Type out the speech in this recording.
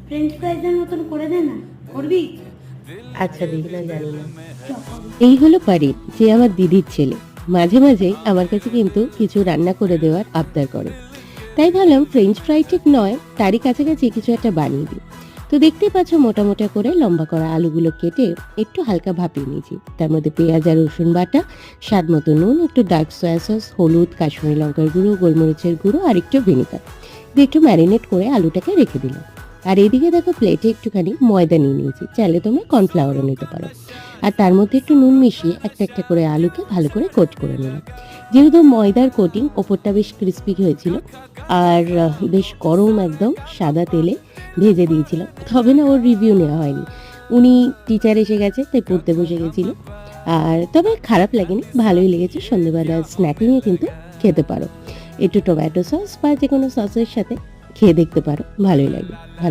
French ফ্রাইজের মতন করে দে না, করবি? আচ্ছা দেখি না, জানি না। চল করবি। এই হলো পারি, যে আমার দিদির ছেলে। মাঝে মাঝেই আমার কাছে কিন্তু কিছু রান্না করে দেওয়ার আবদার করে। তাই ভাবলাম ফ্রেঞ্চ ফ্রাই ঠিক নয়, তারই কাছাকাছি কিছু একটা বানিয়ে দিই। তো দেখতেই পাচ্ছ মোটা মোটা করে লম্বা করা আলুগুলো কেটে একটু হালকা ভাপিয়ে নিয়েছি। তার মধ্যে পেঁয়াজ আর রসুন বাটা, স্বাদ মতো নুন, একটু ডার্ক সয়া সস, হলুদ, কাশ্মীরি লঙ্কার গুঁড়ো, গোলমরিচের গুঁড়ো আর একটু ভিনেগার দিয়ে একটু ম্যারিনেট করে আলুটাকে রেখে দিলাম। আর এদিকে দেখো প্লেটে একটুখানি ময়দা নিয়ে নিয়েছি, চাইলে তোমরা কর্নফ্লাওয়ারও নিতে পারো। আর তার মধ্যে একটু নুন মিশিয়ে একটা একটা করে আলুকে ভালো করে কোট করে নিলাম। যেহেতু ময়দার কোটিং, ওপরটা বেশ ক্রিস্পি হয়েছিল আর বেশ গরম একদম সাদা তেলে ভেজে দিয়েছিলাম, তবে না ওর রিভিউ নেওয়া হয়নি। উনি টিচার এসে গেছে তাই পড়তে বসে গেছিল। আর তবে খারাপ লাগেনি, ভালোই লেগেছে। সন্ধ্যেবেলা স্ন্যাকিংয়ে কিন্তু খেতে পারো, একটু টমেটো সস বা যে কোনো সসের সাথে খেয়ে দেখতে পারো, ভালোই লাগবে। ভালো